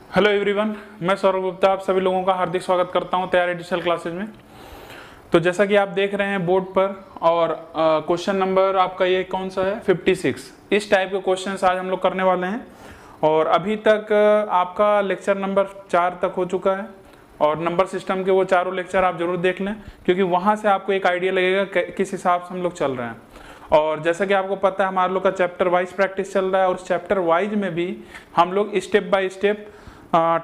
Hello everyone, मैं सौरभ गुप्ता आप सभी लोगों का हार्दिक स्वागत करता हूं तैयारी डिजिटल क्लासेज में। तो जैसा कि आप देख रहे हैं बोर्ड पर और क्वेश्चन नंबर आपका ये कौन सा है 56। इस टाइप के क्वेश्चंस आज हम लोग करने वाले हैं और अभी तक आपका लेक्चर नंबर 4 तक हो चुका है और नंबर सिस्टम के वो चारों लेक्चर आप जरूर देख लें, क्योंकि वहाँ से आपको एक आइडिया लगेगा किस हिसाब से हम लोग चल रहे हैं। और जैसा कि आपको पता है हमारे लोग का चैप्टर वाइज प्रैक्टिस चल रहा है और उस चैप्टर वाइज में भी हम लोग step by step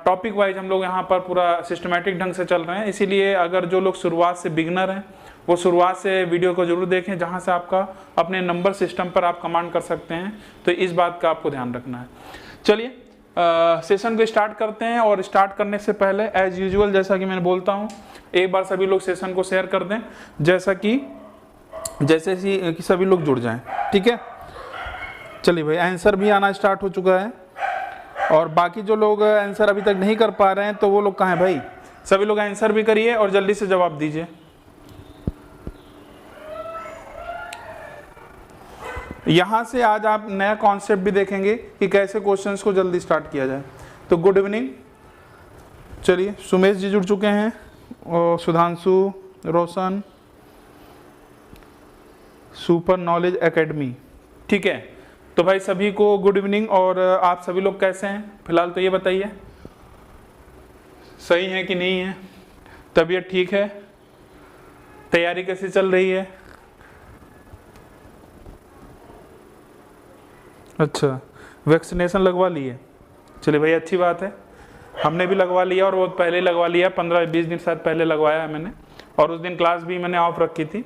topic wise हम लोग यहाँ पर पूरा सिस्टमेटिक ढंग से चल रहे हैं। इसीलिए अगर जो लोग शुरुआत से बिगनर हैं वो शुरुआत से वीडियो को जरूर देखें, जहाँ से आपका अपने नंबर सिस्टम पर आप कमांड कर सकते हैं। तो इस बात का आपको ध्यान रखना है। चलिए सेशन को स्टार्ट करते हैं और स्टार्ट करने से पहले एज यूजुअल जैसा कि मैंने बोलता हूँ, एक बार सभी लोग सेशन को शेयर कर दें जैसे कि सभी लोग जुड़ जाएं। ठीक है, चलिए भाई, आंसर भी आना स्टार्ट हो चुका है और बाकी जो लोग आंसर अभी तक नहीं कर पा रहे हैं तो वो लोग कहाँ हैं भाई? सभी लोग आंसर भी करिए और जल्दी से जवाब दीजिए। यहां से आज आप नया कॉन्सेप्ट भी देखेंगे कि कैसे क्वेश्चंस को जल्दी स्टार्ट किया जाए। तो गुड इवनिंग। चलिए, सुमेश जी जुड़ चुके हैं और सुधांशु, रोशन, सुपर नॉलेज एकेडमी। ठीक है, तो भाई सभी को गुड इवनिंग। और आप सभी लोग कैसे हैं फिलहाल? तो ये बताइए, सही है कि नहीं है? तबीयत ठीक है? तैयारी कैसी चल रही है? अच्छा, वैक्सीनेशन लगवा लिए? चलिए भाई, अच्छी बात है। हमने भी लगवा लिया और बहुत पहले लगवा लिया, 15-20 दिन शायद पहले लगवाया है मैंने, और उस दिन क्लास भी मैंने ऑफ रखी थी।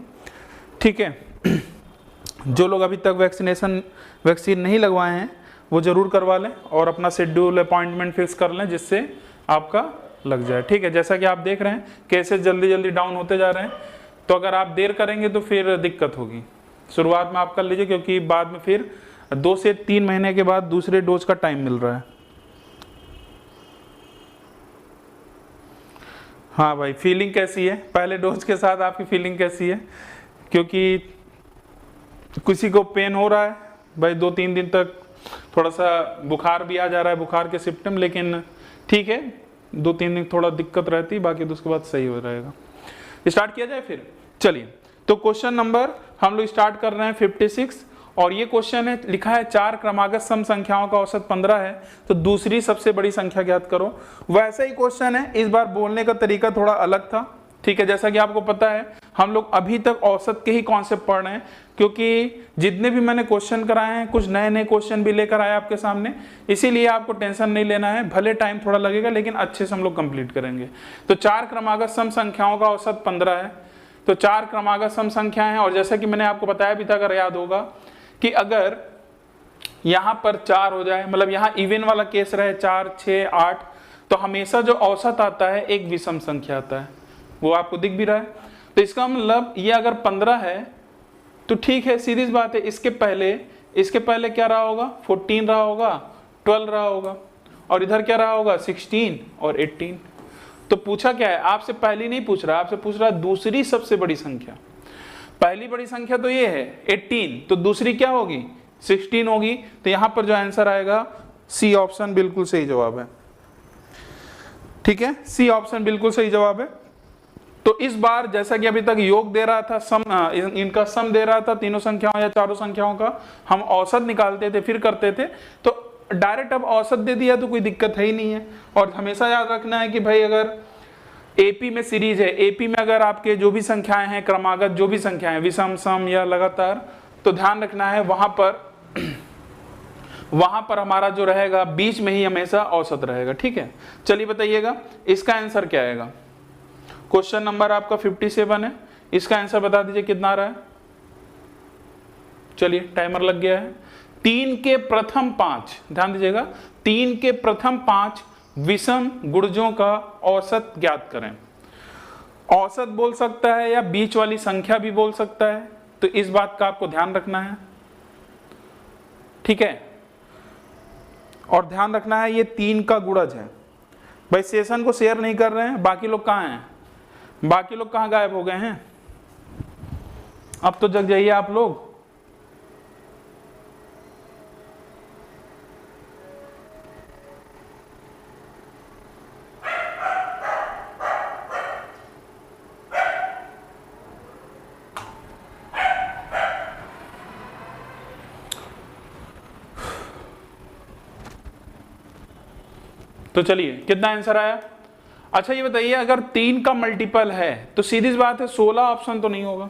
ठीक है, जो लोग अभी तक वैक्सीन नहीं लगवाए हैं वो ज़रूर करवा लें और अपना शेड्यूल अपॉइंटमेंट फिक्स कर लें जिससे आपका लग जाए। ठीक है, जैसा कि आप देख रहे हैं केसेस जल्दी जल्दी डाउन होते जा रहे हैं, तो अगर आप देर करेंगे तो फिर दिक्कत होगी। शुरुआत में आप कर लीजिए, क्योंकि बाद में फिर 2 से 3 महीने के बाद दूसरे डोज का टाइम मिल रहा है। हाँ भाई, फीलिंग कैसी है पहले डोज के साथ? आपकी फीलिंग कैसी है? क्योंकि किसी को पेन हो रहा है भाई, 2-3 दिन तक थोड़ा सा बुखार भी आ जा रहा है, बुखार के सिम्टम, लेकिन ठीक है 2-3 दिन थोड़ा दिक्कत रहती, बाकी तो उसके बाद सही हो रहेगा। स्टार्ट किया जाए फिर। चलिए, तो क्वेश्चन नंबर हम लोग स्टार्ट कर रहे हैं 56 और ये क्वेश्चन है, लिखा है 4 क्रमागत सम संख्याओं का औसत 15 है, तो दूसरी सबसे बड़ी संख्या ज्ञात करो। वैसा ही क्वेश्चन है, इस बार बोलने का तरीका थोड़ा अलग था। ठीक है, जैसा कि आपको पता है हम लोग अभी तक औसत के ही कॉन्सेप्ट पढ़ रहे हैं, क्योंकि जितने भी मैंने क्वेश्चन कराए हैं कुछ नए नए क्वेश्चन भी लेकर आए आपके सामने, इसीलिए आपको टेंशन नहीं लेना है। भले टाइम थोड़ा लगेगा लेकिन अच्छे से हम लोग कंप्लीट करेंगे। तो 4 क्रमागत सम संख्याओं का औसत 15 है, तो 4 क्रमागत सम संख्या है। और जैसा कि मैंने आपको बताया भी था, अगर याद होगा, कि अगर यहां पर 4 हो जाए, मतलब यहां इवन वाला केस रहे 4, 6, 8, तो हमेशा जो औसत आता है एक विषम संख्या आता है, वो आपको दिख भी रहा है। तो इसका मतलब ये अगर 15 है तो ठीक है, सीधी बात है, इसके पहले क्या रहा होगा? 14 रहा होगा, 12 रहा होगा, और इधर क्या रहा होगा? 16 और 18। तो पूछा क्या है आपसे? पहली नहीं पूछ रहा, आपसे पूछ रहा है दूसरी सबसे बड़ी संख्या। पहली बड़ी संख्या तो ये है 18, तो दूसरी क्या होगी? 16 होगी। तो यहां पर जो आंसर आएगा सी ऑप्शन बिल्कुल सही जवाब है। ठीक है, सी ऑप्शन बिल्कुल सही जवाब है। तो इस बार जैसा कि अभी तक योग दे रहा था, इनका सम दे रहा था, तीनों संख्याओं या चारों संख्याओं का, हम औसत निकालते थे फिर करते थे, तो डायरेक्ट अब औसत दे दिया तो कोई दिक्कत है ही नहीं है। और हमेशा याद रखना है कि भाई अगर एपी में सीरीज है, एपी में अगर आपके जो भी संख्याएं हैं क्रमागत, जो भी संख्याएं विषम, सम या लगातार, तो ध्यान रखना है वहां पर हमारा जो रहेगा बीच में ही हमेशा औसत रहेगा। ठीक है, चलिए बताइएगा इसका आंसर क्या आएगा। क्वेश्चन नंबर आपका 57 है, इसका आंसर बता दीजिए कितना आ रहा है। चलिए, टाइमर लग गया है। 3 के प्रथम 5, ध्यान दीजिएगा, 3 के प्रथम 5 विषम गुणजों का औसत ज्ञात करें। औसत बोल सकता है या बीच वाली संख्या भी बोल सकता है, तो इस बात का आपको ध्यान रखना है। ठीक है, और ध्यान रखना है ये 3 का गुणज है। भाई सेशन को शेयर नहीं कर रहे हैं, बाकी लोग कहाँ हैं? बाकी लोग कहाँ गायब हो गए हैं? अब तो जग जाइए आप लोग। तो चलिए कितना आंसर आया। अच्छा ये बताइए अगर 3 का मल्टीपल है तो सीधी सी बात है 16 ऑप्शन तो नहीं होगा,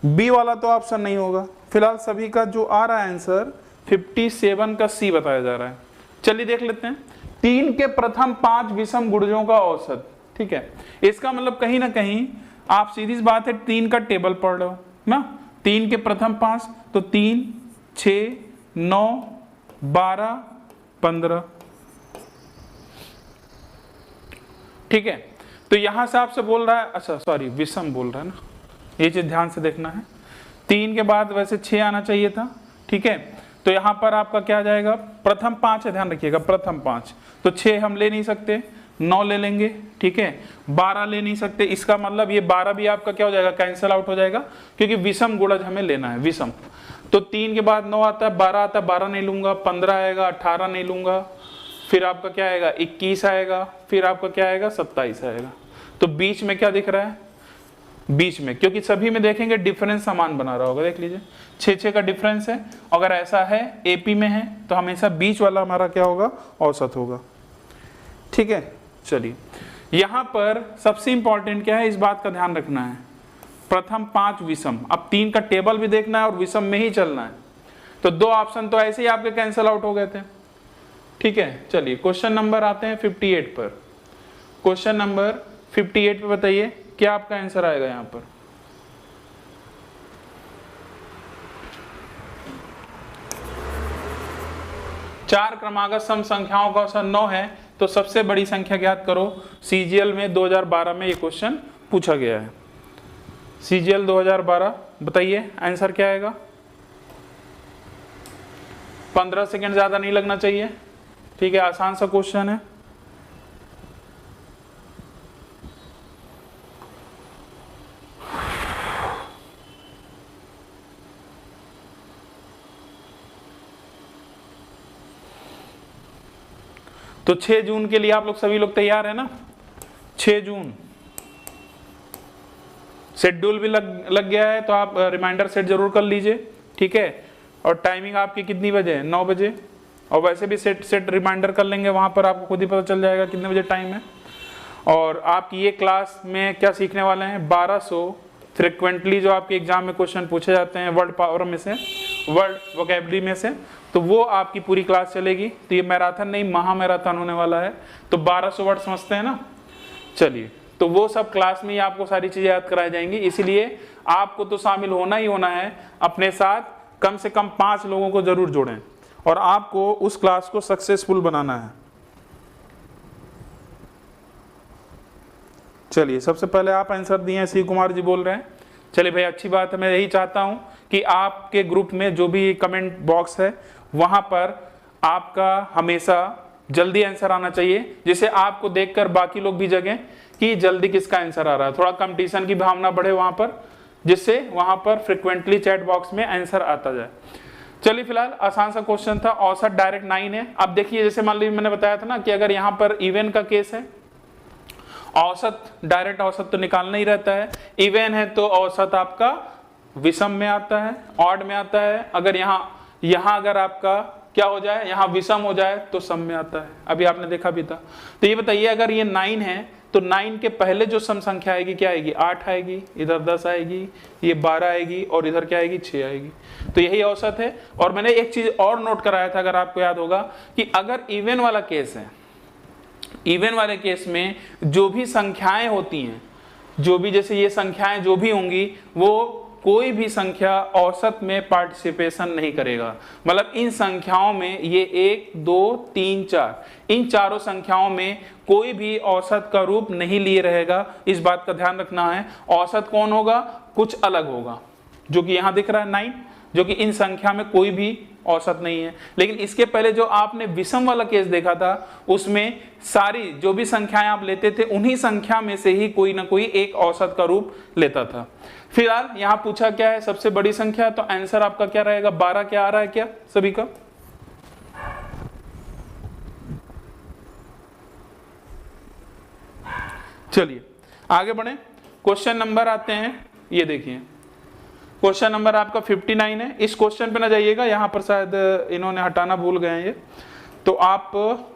बी वाला तो ऑप्शन नहीं होगा। फिलहाल सभी का जो आ रहा है आंसर 57 का सी बताया जा रहा है। चलिए देख लेते हैं 3 के प्रथम 5 विषम गुणजों का औसत। ठीक है, इसका मतलब कहीं ना कहीं आप सीधी सी बात है 3 का टेबल पढ़ रहे हो ना। 3 के प्रथम 5 तो 3 6 9 12 15। ठीक है, तो यहां से आपसे बोल रहा है, अच्छा सॉरी विषम बोल रहा है ना, ये चीज ध्यान से देखना है। 3 के बाद वैसे 6 आना चाहिए था। ठीक है, तो यहां पर आपका क्या आ जाएगा, प्रथम 5 है, ध्यान रखिएगा प्रथम 5, तो 6 हम ले नहीं सकते, 9 ले लेंगे। ठीक है, 12 ले नहीं सकते, इसका मतलब ये 12 भी आपका क्या हो जाएगा, कैंसिल आउट हो जाएगा, क्योंकि विषम गुणज हमें लेना है विषम। तो 3 के बाद 9 आता है, 12 आता है, 12 नहीं लूंगा, 15 आएगा, 18 नहीं लूंगा, फिर आपका क्या आएगा 21 आएगा, फिर आपका क्या आएगा 27 आएगा। तो बीच में क्या दिख रहा है, बीच में, क्योंकि सभी में देखेंगे डिफरेंस समान बना रहा होगा, देख लीजिए 6 का डिफरेंस है। अगर ऐसा है एपी में है तो हमेशा बीच वाला हमारा क्या होगा, औसत होगा। ठीक है, चलिए यहां पर सबसे इंपॉर्टेंट क्या है, इस बात का ध्यान रखना है, प्रथम 5 विषम। अब 3 का टेबल भी देखना है और विषम में ही चलना है। तो 2 ऑप्शन तो ऐसे ही आपके कैंसिल आउट हो गए थे। ठीक है, चलिए क्वेश्चन नंबर आते हैं 58 पर। क्वेश्चन नंबर 58 पे बताइए क्या आपका आंसर आएगा यहां पर। चार क्रमागत सम संख्याओं का औसत 9 है, तो सबसे बड़ी संख्या ज्ञात करो। सीजीएल में 2012 में ये क्वेश्चन पूछा गया है। सीजीएल 2012 बताइए आंसर क्या आएगा। 15 सेकंड ज्यादा नहीं लगना चाहिए। ठीक है, आसान सा क्वेश्चन है। तो 6 जून के लिए आप लोग सभी लोग तैयार है ना। 6 जून शेड्यूल भी लग गया है, तो आप रिमाइंडर सेट जरूर कर लीजिए। ठीक है, और टाइमिंग आपकी कितनी बजे है, 9 बजे। और वैसे भी सेट रिमाइंडर कर लेंगे, वहां पर आपको खुद ही पता चल जाएगा कितने बजे टाइम है। और आपकी ये क्लास में क्या सीखने वाले हैं, 1200 फ्रिक्वेंटली जो आपके एग्जाम में क्वेश्चन पूछे जाते हैं वर्ड पावर में से, वर्ड वोकैबुलरी में से, तो वो आपकी पूरी क्लास चलेगी। तो ये मैराथन नहीं महा मैराथन होने वाला है। तो 1200 वर्ड समझते हैं ना। चलिए, तो वो सब क्लास में ही आपको सारी चीजें याद कराई जाएंगी, इसलिए आपको तो शामिल होना ही होना है। अपने साथ कम से कम 5 लोगों को जरूर जोड़ें और आपको उस क्लास को सक्सेसफुल बनाना है। चलिए, सबसे पहले आप आंसर दिए हैं, शिव कुमार जी बोल रहे हैं। चलिए भाई, अच्छी बात है। मैं यही चाहता हूं कि आपके ग्रुप में जो भी कमेंट बॉक्स है वहां पर आपका हमेशा जल्दी आंसर आना चाहिए, जिससे आपको देखकर बाकी लोग भी जगें कि जल्दी किसका आंसर आ रहा है। थोड़ा कंपटीशन की भावना बढ़े वहां पर, जिससे वहां पर फ्रिक्वेंटली चैट बॉक्स में आंसर आता जाए। चलिए, फिलहाल आसान सा क्वेश्चन था। औसत डायरेक्ट 9 है। अब देखिए, जैसे मान लीजिए मैंने बताया था ना कि अगर यहां पर इवन का केस है, औसत डायरेक्ट औसत तो निकालना ही रहता है। इवन है तो औसत आपका विषम में आता है, ऑड में आता है। अगर यहां अगर आपका क्या हो जाए, यहां विषम हो जाए तो सम में आता है। अभी आपने देखा भी था। तो ये बताइए, अगर ये 9 है तो 9 के पहले जो सम संख्या आएगी क्या आएगी, 8 आएगी, इधर 10 आएगी, ये 12 आएगी और इधर क्या आएगी, 6 आएगी। तो यही औसत है। और मैंने एक चीज और नोट कराया था, अगर आपको याद होगा, कि अगर इवन वाला केस है, इवन वाले केस में जो भी संख्याएं होती हैं, जो भी जैसे ये संख्याएं जो भी होंगी, वो कोई भी संख्या औसत में पार्टिसिपेशन नहीं करेगा। मतलब इन संख्याओं में ये 1 2 3 4, इन चारों संख्याओं में कोई भी औसत का रूप नहीं लिए रहेगा। इस बात का ध्यान रखना है। औसत कौन होगा, कुछ अलग होगा, जो कि यहां दिख रहा है 9, जो कि इन संख्या में कोई भी औसत नहीं है। लेकिन इसके पहले जो आपने विषम वाला केस देखा था, उसमें सारी जो भी संख्याएं आप लेते थे, उन्हीं संख्या में से ही कोई ना कोई एक औसत का रूप लेता था। फिलहाल यहां पूछा क्या है, सबसे बड़ी संख्या, तो आंसर आपका क्या रहेगा, 12। क्या आ रहा है क्या सभी का? चलिए आगे बढ़े। क्वेश्चन नंबर आते हैं, ये देखिए क्वेश्चन नंबर आपका 59 है। इस क्वेश्चन पे ना जाइएगा, यहां पर शायद इन्होंने हटाना भूल गए हैं ये। तो आप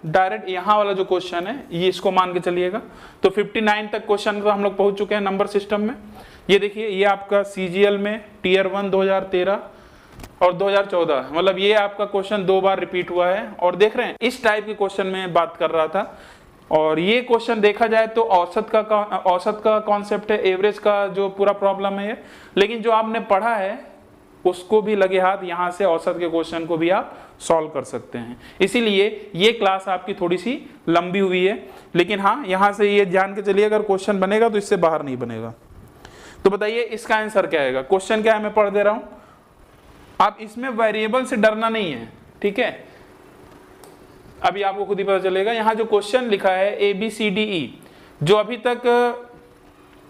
डायरेक्ट यहाँ वाला जो क्वेश्चन है ये इसको मान के चलिएगा। तो 59 तक क्वेश्चन तो हम लोग पहुंच चुके हैं नंबर सिस्टम में। ये देखिए, ये आपका सीजीएल में टीयर 1 2013 और 2014, मतलब ये आपका क्वेश्चन 2 बार रिपीट हुआ है। और देख रहे हैं इस टाइप के क्वेश्चन में बात कर रहा था। और ये क्वेश्चन देखा जाए तो औसत का कॉन्सेप्ट है, एवरेज का जो पूरा प्रॉब्लम है ये। लेकिन जो आपने पढ़ा है उसको भी लगे हाथ, यहाँ से औसत के क्वेश्चन को भी आप सॉल्व कर सकते हैं। इसीलिए ये क्लास आपकी थोड़ी सी लंबी हुई है, लेकिन हाँ यहाँ से ये जान के चलिए अगर क्वेश्चन बनेगा तो इससे बाहर नहीं बनेगा। तो बताइए इसका आंसर क्या आएगा। क्वेश्चन क्या है मैं पढ़ दे रहा हूं। आप इसमें वेरिएबल से डरना नहीं है, ठीक है, अभी आपको खुद ही पता चलेगा। यहां जो क्वेश्चन लिखा है ABCDE, जो अभी तक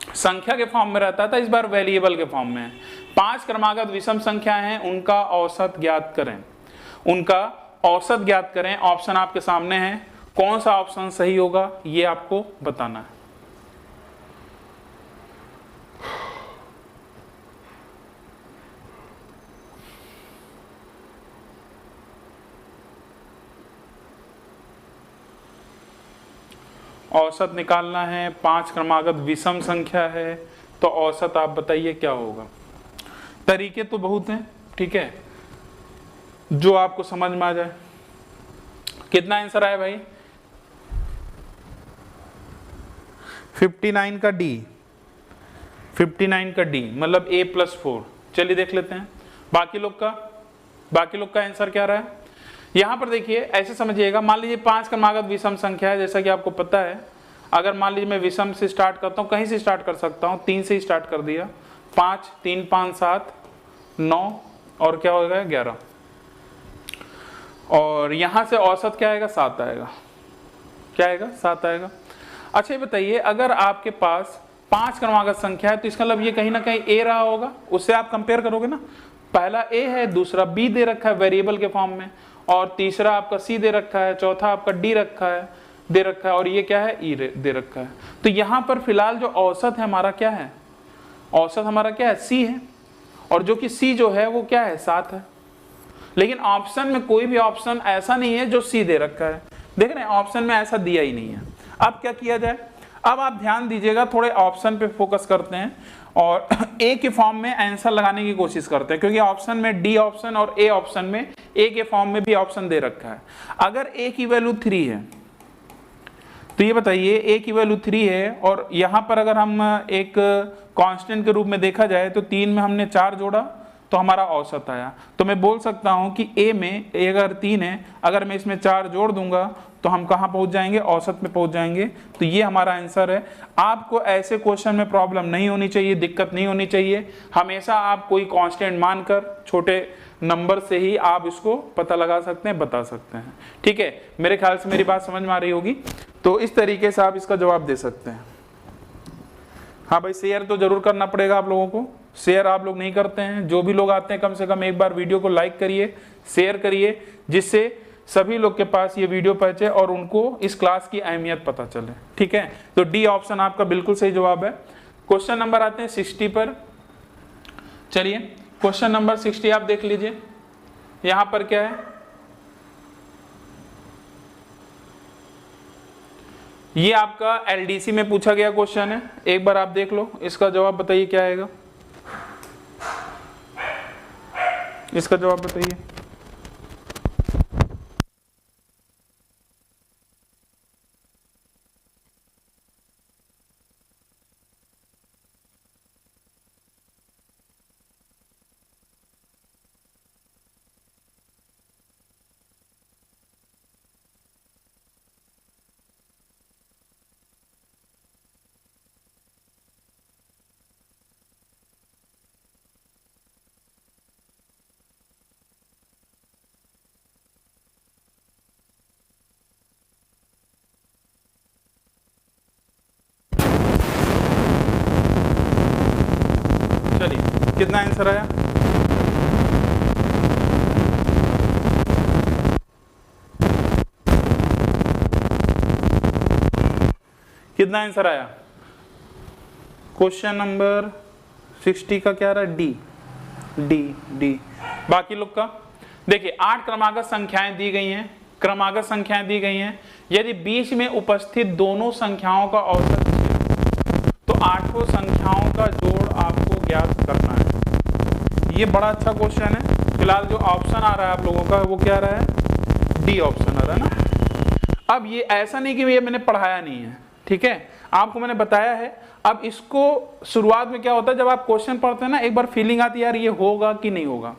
संख्या के फॉर्म में रहता था, इस बार वेरिएबल के फॉर्म में है। 5 क्रमागत विषम संख्या हैं, उनका औसत ज्ञात करें। उनका औसत ज्ञात करें। ऑप्शन आपके सामने है, कौन सा ऑप्शन सही होगा ये आपको बताना है। औसत निकालना है, 5 क्रमागत विषम संख्या है, तो औसत आप बताइए क्या होगा। तरीके तो बहुत हैं, ठीक है, जो आपको समझ में आ जाए। कितना आंसर आया भाई? 59 का डी, 59 का डी मतलब A+4। चलिए देख लेते हैं बाकी लोग का आंसर क्या रहा है। यहां पर देखिए ऐसे समझिएगा, मान लीजिए 5 क्रमागत विषम संख्या है, जैसा कि आपको पता है। अगर मान लीजिए मैं विषम से स्टार्ट करता हूं, कहीं से स्टार्ट कर सकता हूं, 3 से ही स्टार्ट कर दिया। 5 3 5 7 9 और क्या होगा 11। और यहां से औसत क्या आएगा? 7 आएगा। क्या आएगा? 7 आएगा। अच्छा ये बताइए, अगर आपके पास 5 क्रमागत संख्या है तो इसका मतलब ये कहीं ना कहीं ए रहा होगा, उससे आप कंपेयर करोगे ना। पहला ए है, दूसरा बी दे रखा है वेरिएबल के फॉर्म में, और तीसरा आपका सी दे रखा है, चौथा आपका डी दे रखा है, और ये क्या है? ई दे रखा है। तो यहां पर फिलहाल जो औसत है हमारा क्या है? औसत हमारा क्या है? सी है। और जो कि सी जो है वो क्या है? 7 है। लेकिन ऑप्शन में कोई भी ऑप्शन ऐसा नहीं है जो सी दे रखा है। देख रहे हैं ऑप्शन में ऐसा दिया ही नहीं है। अब क्या किया जाए? अब आप ध्यान दीजिएगा, थोड़े ऑप्शन पे फोकस करते हैं और ए के फॉर्म में आंसर लगाने की कोशिश करते हैं, क्योंकि ऑप्शन में डी ऑप्शन और ए ऑप्शन में ए के फॉर्म में भी ऑप्शन दे रखा है। अगर ए की वैल्यू 3 है तो ये बताइए ए की वैल्यू 3 है, और यहां पर अगर हम एक कांस्टेंट के रूप में देखा जाए तो 3 में हमने 4 जोड़ा तो हमारा औसत आया। तो मैं बोल सकता हूं कि ए में अगर 3 है, अगर मैं इसमें 4 जोड़ दूंगा तो हम कहां पहुंच जाएंगे? औसत में पहुंच जाएंगे। तो ये हमारा आंसर है। आपको ऐसे क्वेश्चन में प्रॉब्लम नहीं होनी चाहिए, दिक्कत नहीं होनी चाहिए। हमेशा आप कोई कांस्टेंट मानकर छोटे नंबर से ही आप इसको पता लगा सकते हैं, बता सकते हैं। ठीक है, मेरे ख्याल से मेरी बात समझ में आ रही होगी। तो इस तरीके से आप इसका जवाब दे सकते हैं। हाँ भाई, शेयर तो जरूर करना पड़ेगा आप लोगों को। शेयर आप लोग नहीं करते हैं। जो भी लोग आते हैं कम से कम एक बार वीडियो को लाइक करिए, शेयर करिए, जिससे सभी लोग के पास ये वीडियो पहुंचे और उनको इस क्लास की अहमियत पता चले। ठीक है, तो डी ऑप्शन आपका बिल्कुल सही जवाब है। क्वेश्चन नंबर आते हैं 60 पर। चलिए क्वेश्चन नंबर 60 आप देख लीजिए। यहां पर क्या है? ये आपका एलडीसी में पूछा गया क्वेश्चन है। एक बार आप देख लो, इसका जवाब बताइए क्या आएगा। इसका जवाब बताइए। चलिए कितना आंसर आया? कितना आंसर आया? क्वेश्चन नंबर 60 का क्या रहा? D D D. बाकी लोग का देखिए, 8 क्रमागत संख्याएं दी गई हैं। क्रमागत संख्याएं दी गई हैं। यदि बीच में उपस्थित दोनों संख्याओं का औसत 6 तो आठों संख्याओं का जोड़ आपको ज्ञात करना है। ये बड़ा अच्छा क्वेश्चन है। फिलहाल जो ऑप्शन आ रहा है आप लोगों का वो क्या रहा है, डी ऑप्शन आ रहा है ना। अब ये ऐसा नहीं कि ये मैंने पढ़ाया नहीं है, ठीक है, आपको मैंने बताया है। अब इसको शुरुआत में क्या होता है, जब आप क्वेश्चन पढ़ते हैं ना, एक बार फीलिंग आती है यार ये होगा कि नहीं होगा,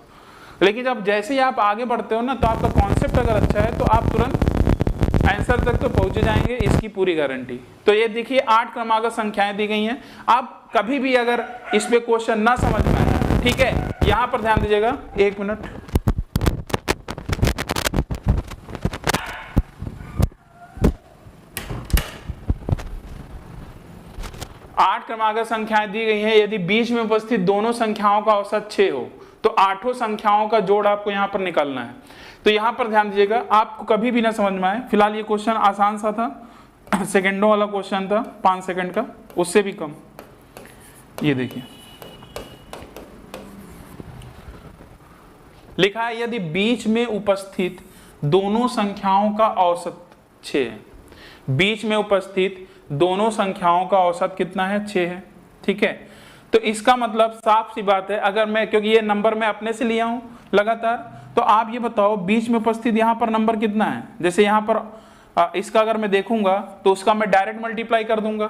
लेकिन जब जैसे ही आप आगे बढ़ते हो ना, तो आपका कॉन्सेप्ट अगर अच्छा है तो आप तुरंत आंसर तक तो पहुंच जाएंगे, इसकी पूरी गारंटी। तो ये देखिए 8 क्रमागत संख्याएं दी गई हैं। आप कभी भी अगर इस पे क्वेश्चन ना समझ में आए, ठीक है, यहां पर ध्यान दीजिएगा, 1 मिनट। आठ क्रमागत संख्याएं दी गई हैं। यदि बीच में उपस्थित दोनों संख्याओं का औसत 6 हो तो आठों संख्याओं का जोड़ आपको यहां पर निकालना है। तो यहां पर ध्यान दीजिएगा, आपको कभी भी ना समझ में आए, फिलहाल ये क्वेश्चन आसान सा था, सेकंडों वाला क्वेश्चन था, 5 सेकंड का, उससे भी कम। ये देखिए लिखा है यदि बीच में उपस्थित दोनों संख्याओं का औसत 6 है। बीच में उपस्थित दोनों संख्याओं का औसत कितना है, 6 है, ठीक है। तो इसका मतलब साफ सी बात है, अगर मैं, क्योंकि ये नंबर मैं अपने से लिया हूं लगातार, तो आप ये बताओ बीच में उपस्थित यहां पर नंबर कितना है। जैसे यहां पर इसका अगर मैं देखूंगा तो उसका मैं डायरेक्ट मल्टीप्लाई कर दूंगा।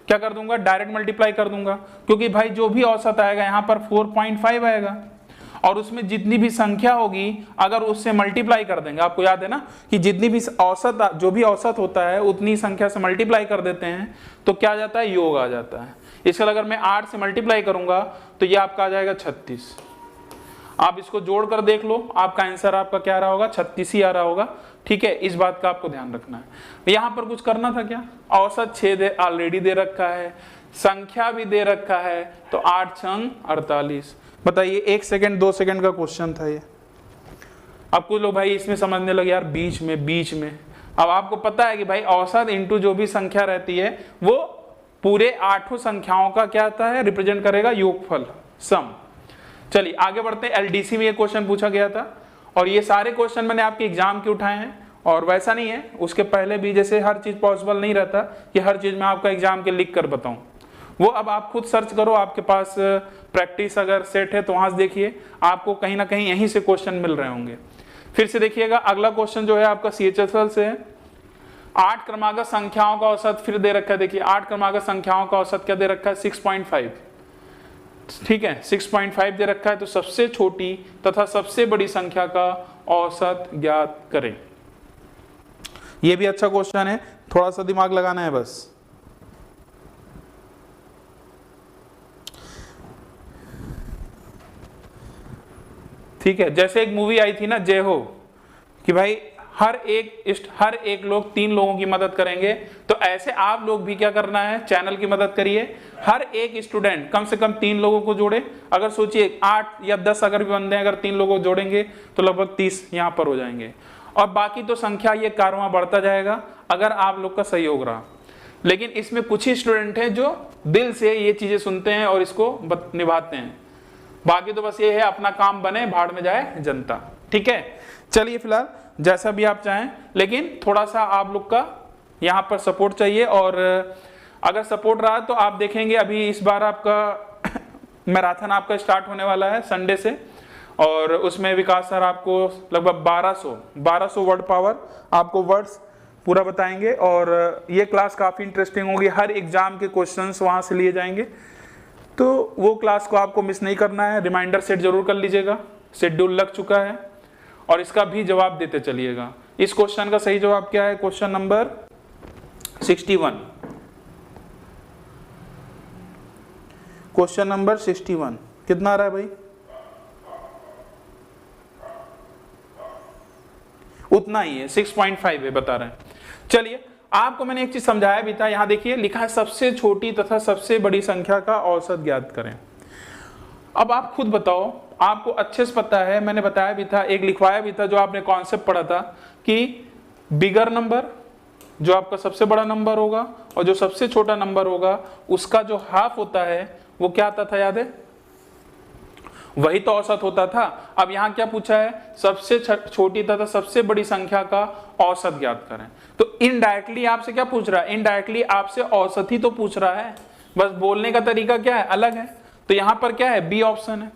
क्या कर दूंगा, डायरेक्ट मल्टीप्लाई कर दूंगा, क्योंकि भाई जो भी औसत आएगा यहां पर 4.5 आएगा, और उसमें जितनी भी संख्या होगी अगर उससे मल्टीप्लाई कर देंगे, आपको याद है ना कि जितनी भी औसत, जो भी औसत होता है उतनी संख्या से मल्टीप्लाई कर देते हैं तो क्या आ जाता है, योग आ जाता है। इसका अगर मैं 8 से मल्टीप्लाई करूंगा तो ये आपका आ जाएगा 36। आप इसको जोड़कर देख लो, आपका आंसर आपका क्या आ रहा होगा, 36 ही आ रहा होगा, ठीक है। इस बात का आपको ध्यान रखना है। यहां पर कुछ करना था क्या, औसत 6 ऑलरेडी दे रखा है, संख्या भी दे रखा है, तो 8 छंग 48। बताइए 1 सेकंड 2 सेकंड का क्वेश्चन था ये। अब कुछ लोग भाई इसमें समझने लगे यार बीच में। अब आपको पता है कि भाई औसत इंटू जो भी संख्या रहती है वो पूरे आठों संख्याओं का क्या आता है, रिप्रेजेंट करेगा, योगफल, सम। चलिए आगे बढ़ते हैं। एलडीसी में ये क्वेश्चन पूछा गया था, और ये सारे क्वेश्चन मैंने आपके एग्जाम के उठाए हैं, और वैसा नहीं है उसके पहले भी, जैसे हर चीज पॉसिबल नहीं रहता कि हर चीज मैं आपका एग्जाम के लिख कर बताऊं, वो अब आप खुद सर्च करो, आपके पास प्रैक्टिस अगर सेट है तो वहां से देखिए, आपको कहीं ना कहीं यहीं से क्वेश्चन मिल रहे होंगे। फिर से देखिएगा, अगला क्वेश्चन जो है आपका CHSL से है। 8 क्रमागत संख्याओं का औसत फिर दे रखा है, देखिए 8 क्रमागत संख्याओं का औसत क्या दे रखा है, 6.5, ठीक है, 6.5 दे रखा है। तो सबसे छोटी तथा सबसे बड़ी संख्या का औसत ज्ञात करें। यह भी अच्छा क्वेश्चन है, थोड़ा सा दिमाग लगाना है बस। ठीक है, जैसे एक मूवी आई थी ना जय हो, कि भाई हर एक लोग 3 लोगों की मदद करेंगे, तो ऐसे आप लोग भी क्या करना है, चैनल की मदद करिए। हर एक स्टूडेंट कम से कम 3 लोगों को जोड़े। अगर सोचिए 8 या 10 अगर भी बंदे अगर 3 लोगों को जोड़ेंगे तो लगभग 30 यहाँ पर हो जाएंगे, और बाकी तो संख्या ये कारवां बढ़ता जाएगा अगर आप लोग का सहयोग रहा। लेकिन इसमें कुछ ही स्टूडेंट हैं जो दिल से ये चीजें सुनते हैं और इसको निभाते हैं, बाकी तो बस ये है अपना काम बने, भाड़ में जाए जनता, ठीक है। चलिए फिलहाल जैसा भी आप चाहें, लेकिन थोड़ा सा आप लोग का यहाँ पर सपोर्ट चाहिए, और अगर सपोर्ट रहा तो आप देखेंगे अभी इस बार आपका मैराथन आपका स्टार्ट होने वाला है संडे से, और उसमें विकास सर आपको लगभग 1200 वर्ड पावर आपको वर्ड्स पूरा बताएंगे, और ये क्लास काफ़ी इंटरेस्टिंग होगी। हर एग्जाम के क्वेश्चंस वहाँ से लिए जाएंगे, तो वो क्लास को आपको मिस नहीं करना है। रिमाइंडर सेट जरूर कर लीजिएगा, शेड्यूल लग चुका है, और इसका भी जवाब देते चलिएगा। इस क्वेश्चन का सही जवाब क्या है, क्वेश्चन नंबर 61, क्वेश्चन नंबर 61 कितना आ रहा है भाई, उतना ही है, 6.5 है बता रहे हैं। चलिए आपको मैंने एक चीज समझाया भी था, यहां देखिए लिखा है सबसे छोटी तथा सबसे बड़ी संख्या का औसत ज्ञात करें। अब आप खुद बताओ, आपको अच्छे से पता है, मैंने बताया भी था, एक लिखवाया भी था, जो आपने कॉन्सेप्ट पढ़ा था कि बिगर नंबर जो आपका सबसे बड़ा नंबर होगा और जो सबसे छोटा नंबर होगा उसका जो हाफ होता है वो क्या आता था, याद है, वही तो औसत होता था। अब यहाँ क्या पूछा है, सबसे छोटी तथा सबसे बड़ी संख्या का औसत ज्ञात करें। तो इनडायरेक्टली आपसे क्या पूछ रहा है, इनडायरेक्टली आपसे औसत ही तो पूछ रहा है, बस बोलने का तरीका क्या है, अलग है। तो यहाँ पर क्या है, बी ऑप्शन है।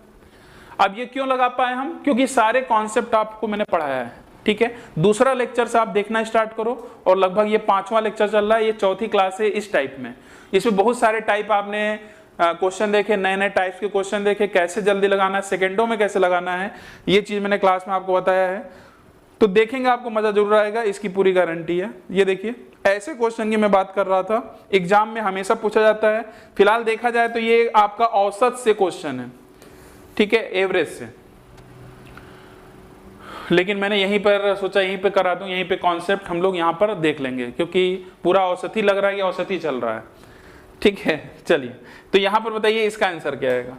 अब ये क्यों लगा पाए हम, क्योंकि सारे कॉन्सेप्ट आपको मैंने पढ़ाया है, ठीक है। दूसरा लेक्चर से आप देखना स्टार्ट करो, और लगभग ये 5वां लेक्चर चल रहा है, ये 4थी क्लास है इस टाइप में। इसमें बहुत सारे टाइप आपने क्वेश्चन देखे, नए नए टाइप्स के क्वेश्चन देखे, कैसे जल्दी लगाना है, सेकंडों में कैसे लगाना है, ये चीज मैंने क्लास में आपको बताया है। तो देखेंगे आपको मजा जरूर आएगा, इसकी पूरी गारंटी है। ये देखिए, ऐसे क्वेश्चन की मैं बात कर रहा था, एग्जाम में हमेशा पूछा जाता है। फिलहाल देखा जाए तो ये आपका औसत से क्वेश्चन है, ठीक है, एवरेज से। लेकिन मैंने यहीं पर सोचा यहीं पे करा दूं, यहीं पे कॉन्सेप्ट हम लोग यहाँ पर देख लेंगे, क्योंकि पूरा औसत ही लग रहा है कि औसत ही चल रहा है, ठीक है। चलिए, तो यहाँ पर बताइए इसका आंसर क्या आएगा।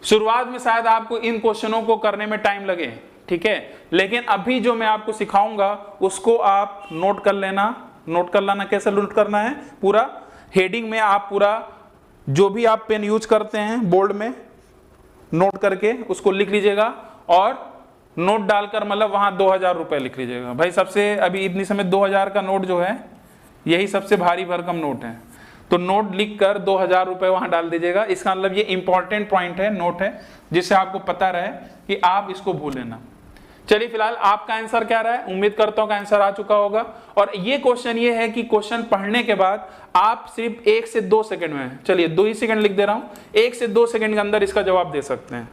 शुरुआत में शायद आपको इन क्वेश्चनों को करने में टाइम लगे, ठीक है, लेकिन अभी जो मैं आपको सिखाऊंगा उसको आप नोट कर लेना। नोट कर लेना, कैसे नोट करना है, पूरा हेडिंग में आप पूरा जो भी आप पेन यूज करते हैं बोर्ड में नोट करके उसको लिख लीजिएगा, और नोट डालकर मतलब वहां 2000 रुपए लिख लीजिएगा। भाई सबसे अभी इतनी समय 2000 का नोट जो है यही सबसे भारी भरकम नोट है, तो नोट लिखकर 2000 रुपए वहां डाल दीजिएगा। इसका मतलब ये इंपॉर्टेंट पॉइंट है, नोट है, जिससे आपको पता रहे कि आप इसको भूले ना। चलिए, फिलहाल आपका आंसर क्या रहा है, उम्मीद करता हूं का आंसर आ चुका होगा। और ये क्वेश्चन ये है कि क्वेश्चन पढ़ने के बाद आप सिर्फ 1 से 2 सेकंड में, चलिए 2 ही सेकंड लिख दे रहा हूं, 1 से 2 सेकंड के अंदर इसका जवाब दे सकते हैं।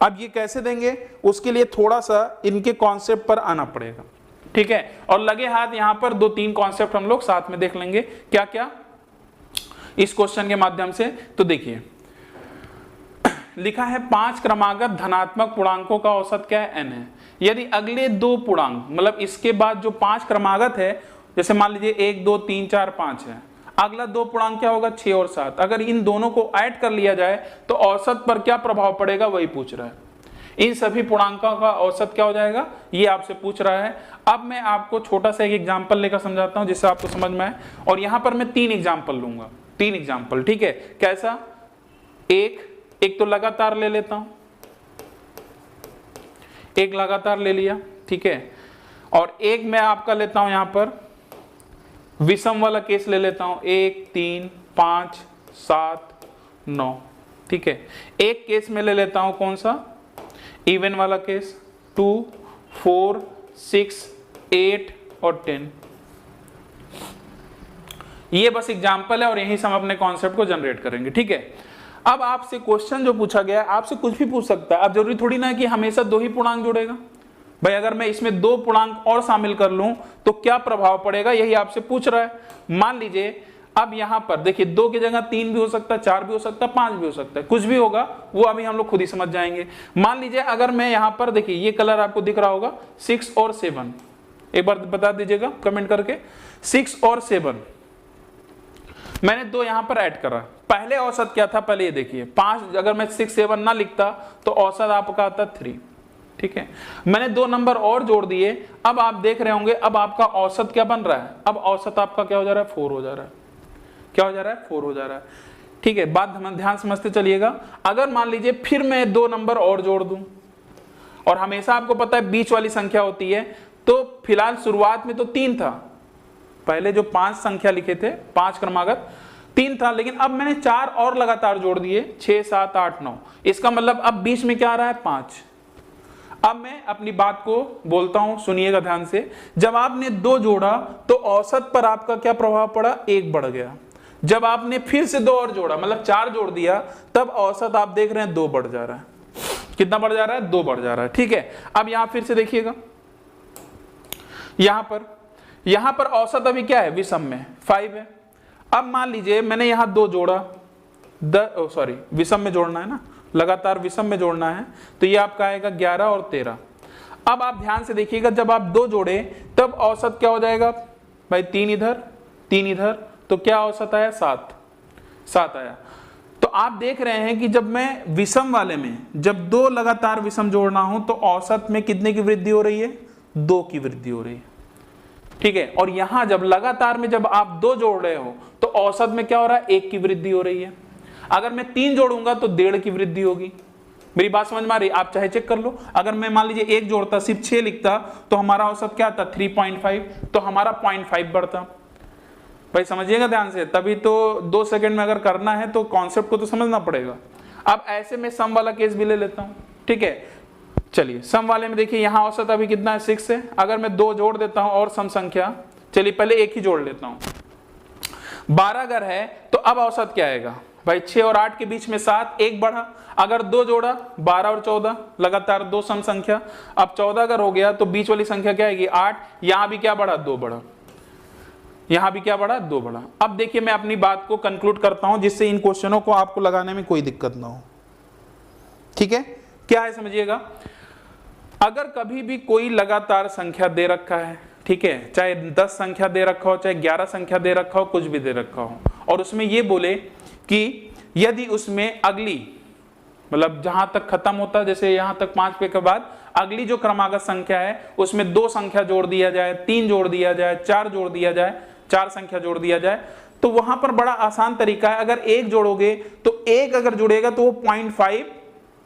अब ये कैसे देंगे, उसके लिए थोड़ा सा इनके कॉन्सेप्ट पर आना पड़ेगा, ठीक है। और लगे हाथ यहां पर 2-3 कॉन्सेप्ट हम लोग साथ में देख लेंगे, क्या क्या इस क्वेश्चन के माध्यम से। तो देखिए, लिखा है 5 क्रमागत धनात्मक पूर्णांकों का औसत क्या है, n है। यदि अगले 2 पूर्णांक, मतलब इसके बाद जो 5 क्रमागत है, जैसे मान लीजिए 1 2 3 4 5 है, अगला 2 पूर्णांक क्या होगा, 6 और 7, अगर इन दोनों को ऐड कर लिया जाए तो औसत पर क्या प्रभाव पड़ेगा, वही पूछ रहा है। इन सभी पूर्णांकों का औसत क्या हो जाएगा, ये आपसे पूछ रहा है। अब मैं आपको छोटा सा एक एग्जाम्पल लेकर समझाता हूं जिससे आपको समझ में आए। और यहां पर मैं 3 एग्जाम्पल लूंगा, 3 एग्जाम्पल, ठीक है। कैसा, एक तो लगातार ले लेता हूं, एक लगातार ले लिया, ठीक है, और एक मैं आपका लेता हूं यहां पर विषम वाला केस ले लेता हूं, 1 3 5 7 9, ठीक है। एक केस में ले लेता हूं कौन सा, इवन वाला केस, 2 4 6 8 और 10। ये बस एग्जाम्पल है और यहीं से हम अपने कॉन्सेप्ट को जनरेट करेंगे, ठीक है। अब आपसे क्वेश्चन जो पूछा गया है, आपसे कुछ भी पूछ सकता है। अब जरूरी थोड़ी ना है कि हमेशा 2 ही पूर्णांक जोड़ेगा। भाई अगर मैं इसमें 2 पूर्णांक और शामिल कर लूं तो क्या प्रभाव पड़ेगा, यही आपसे पूछ रहा है। मान लीजिए अब यहां पर देखिए 2 की जगह 3 भी हो सकता है, 4 भी हो सकता है, 5 भी हो सकता है, कुछ भी होगा, वो अभी हम लोग खुद ही समझ जाएंगे। मान लीजिए अगर मैं यहां पर देखिए ये कलर आपको दिख रहा होगा 6 और 7, एक बार बता दीजिएगा कमेंट करके, 6 और 7 मैंने 2 यहां पर ऐड करा। पहले औसत क्या था, पहले ये देखिए 5, अगर मैं 6 7 ना लिखता तो औसत आपका आता 3, ठीक है। मैंने 2 नंबर और जोड़ दिए, अब आप देख रहे होंगे अब आपका औसत क्या बन रहा है, अब औसत आपका क्या हो जा रहा है, 4 हो जा रहा है। क्या हो जा रहा है, 4 हो जा रहा है, ठीक है। बात हम ध्यान समझते चलिएगा। अगर मान लीजिए फिर मैं 2 नंबर और जोड़ दूं, और हमेशा आपको पता है बीच वाली संख्या होती है, तो फिलहाल शुरुआत में तो 3 था, पहले जो 5 संख्या लिखे थे 5 क्रमागत 3 था, लेकिन अब मैंने 4 और लगातार जोड़ दिए, 6 7 8 9। इसका मतलब अब बीच में क्या आ रहा है, 5। अब मैं अपनी बात को बोलता हूं, सुनिएगा ध्यान से। जब आपने 2 जोड़ा तो औसत पर आपका क्या प्रभाव पड़ा, 1 बढ़ गया। जब आपने फिर से 2 और जोड़ा, मतलब 4 जोड़ दिया, तब औसत आप देख रहे हैं 2 बढ़ जा रहा है। कितना बढ़ जा रहा है, 2 बढ़ जा रहा है, ठीक है। अब यहां फिर से देखिएगा, यहां पर औसत अभी क्या है, विषम में 5 है। अब मान लीजिए मैंने यहां 2 जोड़ा, विषम में जोड़ना है ना, लगातार विषम में जोड़ना है, तो ये आपका आएगा 11 और 13। अब आप ध्यान से देखिएगा, जब आप 2 जोड़े तब औसत क्या हो जाएगा भाई, 3 इधर 3 इधर, तो क्या औसत आया, 7 आया। तो आप देख रहे हैं कि जब मैं विषम वाले में जब 2 लगातार विषम जोड़ना हूं तो औसत में कितने की वृद्धि हो रही है, 2 की वृद्धि हो रही है, ठीक है। और यहां जब लगातार में जब आप 2 जोड़ रहे हो तो औसत में क्या हो रहा है, 1 की वृद्धि हो रही है। अगर मैं 3 जोड़ूंगा तो 1.5 की वृद्धि होगी, मेरी बात समझ में आ रही? आप चाहे चेक कर लो, अगर मैं मान लीजिए 1 जोड़ता सिर्फ 6 लिखता तो हमारा औसत क्या था 3.5, तो हमारा 0.5 बढ़ता। भाई समझिएगा ध्यान से, तभी तो 2 सेकंड में अगर करना है तो कॉन्सेप्ट को तो समझना पड़ेगा। अब ऐसे में सम वाला केस भी ले लेता हूं, ठीक है। चलिए सम वाले में देखिए यहाँ औसत अभी कितना है 6 है, अगर मैं 2 जोड़ देता हूं और सम संख्या, चलिए पहले 1 ही जोड़ लेता हूं, 12 अगर है तो अब औसत क्या आएगा भाई 6 और 8 के बीच में 7, 1 बढ़ा, अगर 2 जोड़ा 12 और 14 लगातार 2 सम संख्या, अब 14 अगर हो गया तो बीच वाली संख्या क्या आएगी 8, यहां भी क्या बढ़ा 2 बढ़ा, यहां भी क्या बढ़ा 2 बढ़ा। अब देखिए मैं अपनी बात को कंक्लूड करता हूं जिससे इन क्वेश्चनों को आपको लगाने में कोई दिक्कत ना हो, ठीक है। क्या है समझिएगा, अगर कभी भी कोई लगातार संख्या दे रखा है, ठीक है, चाहे 10 संख्या दे रखा हो, चाहे 11 संख्या दे रखा हो, कुछ भी दे रखा हो, और उसमें ये बोले कि यदि उसमें अगली मतलब जहां तक खत्म होता है, जैसे यहां तक 5 पे के बाद अगली जो क्रमागत संख्या है उसमें 2 संख्या जोड़ दिया जाए, 3 जोड़ दिया जाए, 4 जोड़ दिया जाए, 4 संख्या जोड़ दिया जाए, तो वहां पर बड़ा आसान तरीका है। अगर 1 जोड़ोगे तो 1 अगर जुड़ेगा तो वो 0.5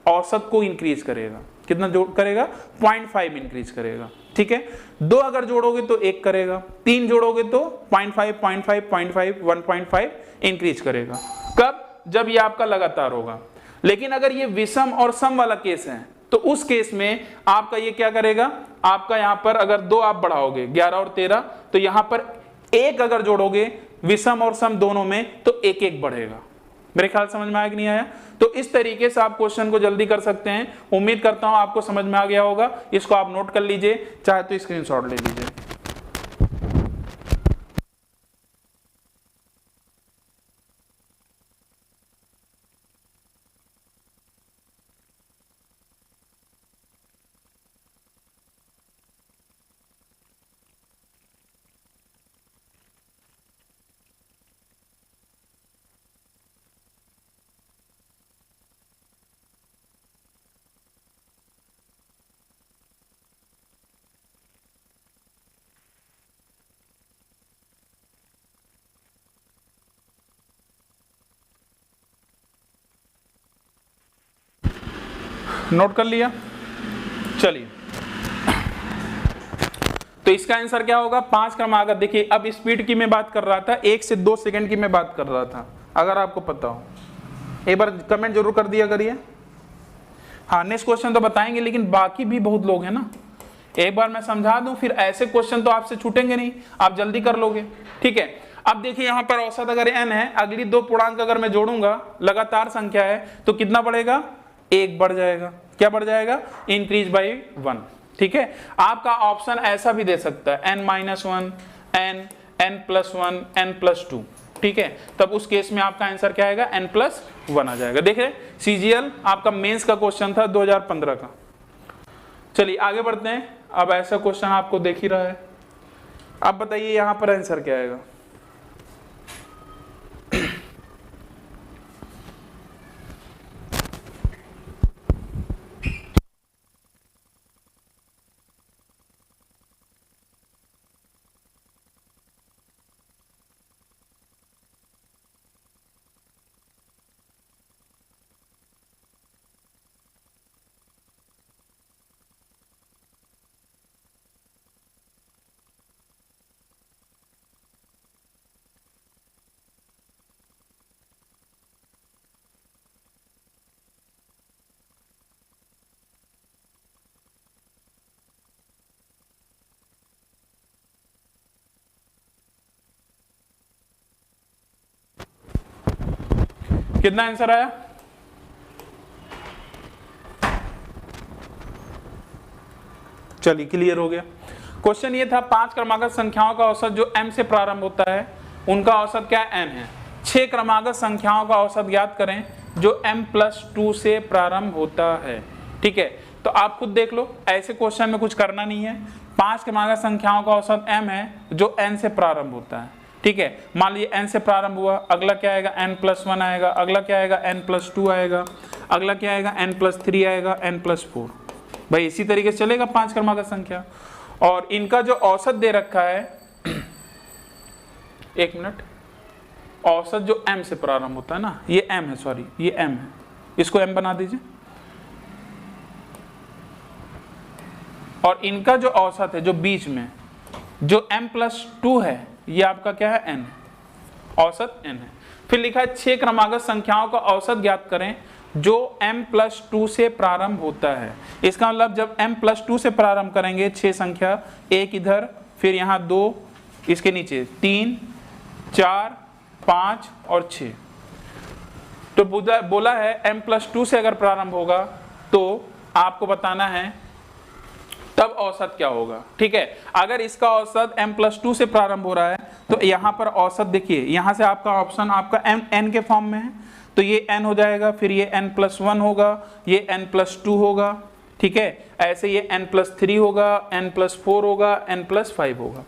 औसत को इंक्रीज करेगा। कितना जोड़ करेगा 0.5 इंक्रीज करेगा, ठीक है। 2 अगर जोड़ोगे तो 1 करेगा, 3 जोड़ोगे तो 0.5 0.5 0.5 1.5 इंक्रीज करेगा। कब? जब ये आपका लगातार होगा। लेकिन अगर ये विषम और सम वाला केस है तो उस केस में आपका ये क्या करेगा, आपका यहां पर अगर 2 आप बढ़ाओगे 11 और 13, तो यहां पर 1 अगर जोड़ोगे विषम और सम दोनों में तो 1-1 बढ़ेगा। मेरे ख्याल समझ में आया कि नहीं आया? तो इस तरीके से आप क्वेश्चन को जल्दी कर सकते हैं। उम्मीद करता हूं आपको समझ में आ गया होगा। इसको आप नोट कर लीजिए, चाहे तो स्क्रीनशॉट ले लीजिए। नोट कर लिया? चलिए, तो इसका आंसर क्या होगा 5 क्रमागत। देखिए अब स्पीड की मैं बात कर रहा था, 1 से 2 सेकंड की मैं बात कर रहा था, अगर आपको पता हो एक बार कमेंट जरूर कर दिया करिए। हाँ नेक्स्ट क्वेश्चन तो बताएंगे, लेकिन बाकी भी बहुत लोग हैं ना, एक बार मैं समझा दूं, फिर ऐसे क्वेश्चन तो आपसे छूटेंगे नहीं, आप जल्दी कर लोगे, ठीक है। अब देखिए यहां पर औसत अगर n है, अगली 2 पूर्णांक अगर मैं जोड़ूंगा, लगातार संख्या है, तो कितना बढ़ेगा 1 बढ़ जाएगा। क्या बढ़ जाएगा? इंक्रीज बाई 1, ठीक है। आपका ऑप्शन ऐसा भी दे सकता है n-1, n+1, n+2, ठीक है। तब उस केस में आपका आंसर क्या आएगा n+1 आ जाएगा। देखिए CGL आपका मेंस का क्वेश्चन था 2015 का। चलिए आगे बढ़ते हैं। अब ऐसा क्वेश्चन आपको देख ही रहा है, अब बताइए यहां पर आंसर क्या आएगा। कितना आंसर आया? चलिए क्लियर हो गया। क्वेश्चन ये था 5 क्रमागत संख्याओं का औसत जो m से प्रारंभ होता है उनका औसत क्या n है। 6 क्रमागत संख्याओं का औसत ज्ञात करें जो m+2 से प्रारंभ होता है, ठीक है। तो आप खुद देख लो, ऐसे क्वेश्चन में कुछ करना नहीं है। 5 क्रमागत संख्याओं का औसत m है जो n से प्रारंभ होता है, ठीक है। मान लीजिए n से प्रारंभ हुआ, अगला क्या आएगा n+1 आएगा, अगला क्या आएगा n+2 आएगा, अगला क्या आएगा n+3 आएगा, n+4। भाई इसी तरीके से चलेगा 5 क्रमागत संख्या। और इनका जो औसत दे रखा है, एक मिनट, औसत जो m से प्रारंभ होता है ना, ये m है, सॉरी ये m है, इसको m बना दीजिए, और इनका जो औसत है जो बीच में जो m+2 है ये आपका क्या है n, औसत n है। फिर लिखा है 6 क्रमागत संख्याओं का औसत ज्ञात करें जो m+2 से प्रारंभ होता है। इसका मतलब जब m+2 से प्रारंभ करेंगे 6 संख्या, एक इधर, फिर यहाँ 2, इसके नीचे 3, 4, 5 और 6, तो बोला है m+2 से अगर प्रारंभ होगा तो आपको बताना है तब औसत क्या होगा। ठीक है, अगर इसका औसत m+2 से प्रारंभ हो रहा है तो यहाँ पर औसत देखिए, यहाँ से आपका ऑप्शन आपका n के फॉर्म में है तो ये n हो जाएगा, फिर ये n+1 होगा, ये n+2 होगा। ठीक है, ऐसे ये n+3 होगा, n+4 होगा, n+5 होगा।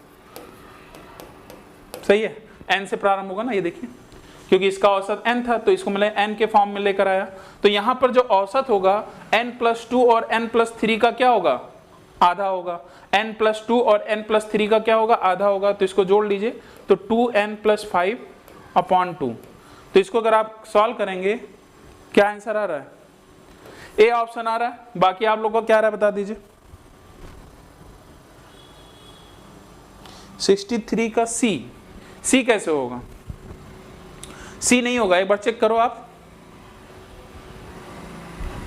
सही है, n से प्रारंभ होगा ना, ये देखिए क्योंकि इसका औसत n था तो इसको मैंने n के फॉर्म में लेकर आया, तो यहाँ पर जो औसत होगा n+2 और n+3 का क्या होगा, आधा होगा। n+2 और n+3 का क्या होगा, आधा होगा, तो इसको जोड़ लीजिए तो 2n+5/2। तो इसको अगर आप सॉल्व करेंगे क्या आंसर आ रहा है, ए ऑप्शन आ रहा है। बाकी आप लोगों को क्या आ रहा है बता दीजिए। 63 का सी कैसे होगा, सी नहीं होगा, एक बार चेक करो आप,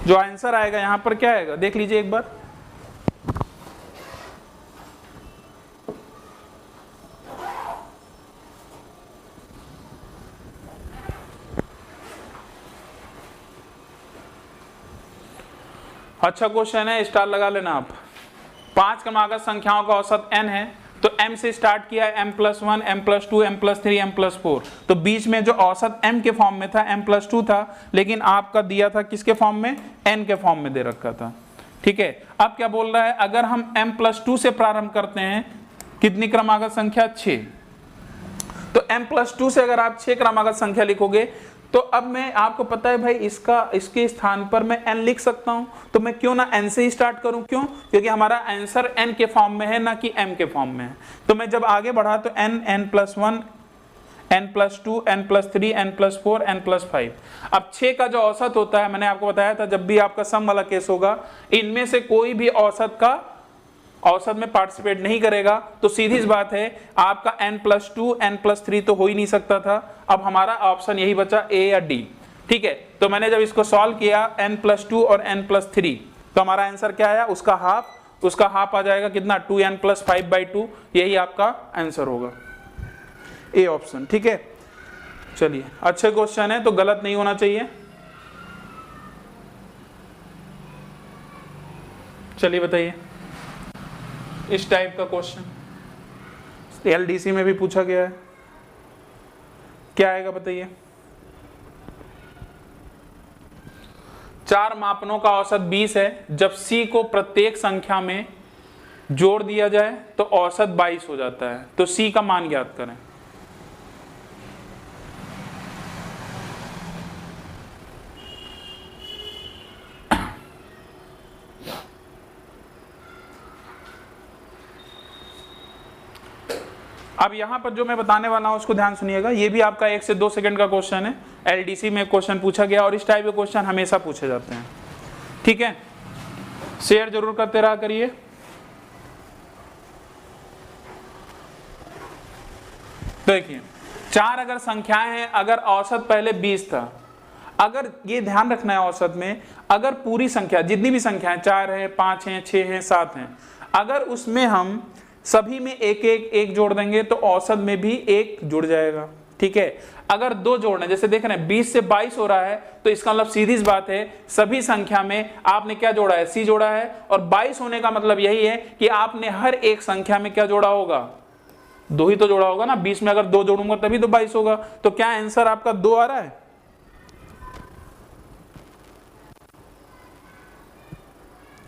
जो आंसर आएगा यहां पर क्या आएगा देख लीजिए एक बार। अच्छा क्वेश्चन है, स्टार लगा लेना आप। 5 क्रमागत संख्याओं का औसत n है, तो m से स्टार्ट किया है, m+1, m+2, m+3, m+4, तो बीच में जो औसत m के फॉर्म में था m+2 था, लेकिन आपका दिया था किसके फॉर्म में, n के फॉर्म में दे रखा था। ठीक है, अब क्या बोल रहा है, अगर हम m+2 से प्रारंभ करते हैं, कितनी क्रमागत संख्या, 6, तो m+2 से अगर आप 6 क्रमागत संख्या लिखोगे तो अब मैं आपको पता है भाई इसके स्थान पर मैं n लिख सकता हूं, तो मैं क्यों ना n से ही स्टार्ट करूं, क्यों, क्योंकि हमारा आंसर n के फॉर्म में है ना कि m के फॉर्म में है। तो मैं जब आगे बढ़ा तो n, n+1, n+2, n+3, n+4, n+5। अब 6 का जो औसत होता है, मैंने आपको बताया था जब भी आपका सम वाला केस होगा, इनमें से कोई भी औसत में पार्टिसिपेट नहीं करेगा, तो सीधी सी बात है आपका n+2, n+3 तो हो ही नहीं सकता था। अब हमारा ऑप्शन यही बचा, ए या डी। ठीक है, तो मैंने जब इसको सॉल्व किया n+2 और n+3, तो हमारा आंसर क्या आया, उसका हाफ आ जाएगा, कितना, 2n+5/2, यही आपका आंसर होगा, ए ऑप्शन। ठीक है, चलिए अच्छे क्वेश्चन है तो गलत नहीं होना चाहिए। चलिए बताइए, इस टाइप का क्वेश्चन एलडीसी में भी पूछा गया है, क्या आएगा बताइए। 4 मापनों का औसत 20 है, जब c को प्रत्येक संख्या में जोड़ दिया जाए तो औसत 22 हो जाता है, तो c का मान ज्ञात करें। अब यहां पर जो मैं बताने वाला हूं उसको ध्यान सुनिएगा, ये भी आपका 1 से 2 सेकंड का क्वेश्चन है, एलडीसी में क्वेश्चन पूछा गया और इस टाइप के क्वेश्चन हमेशा पूछे जाते हैं। ठीक है, शेयर जरूर करते रहा करिए। देखिए 4 अगर संख्याएं हैं, अगर औसत पहले 20 था, अगर ये ध्यान रखना है औसत में, अगर पूरी संख्या जितनी भी संख्याएं 4 है, 5 है, 6 है, 7 है, अगर उसमें हम सभी में एक जोड़ देंगे तो औसत में भी 1 जुड़ जाएगा। ठीक है, अगर 2 जोड़ना, जैसे देख रहे हैं 20 से 22 हो रहा है, तो इसका मतलब सीधी सी बात है सभी संख्या में आपने क्या जोड़ा है, c जोड़ा है, और 22 होने का मतलब यही है कि आपने हर एक संख्या में क्या जोड़ा होगा, 2 ही तो जोड़ा होगा ना। 20 में अगर 2 जोड़ूंगा तभी तो 22 होगा, तो क्या आंसर आपका 2 आ रहा है।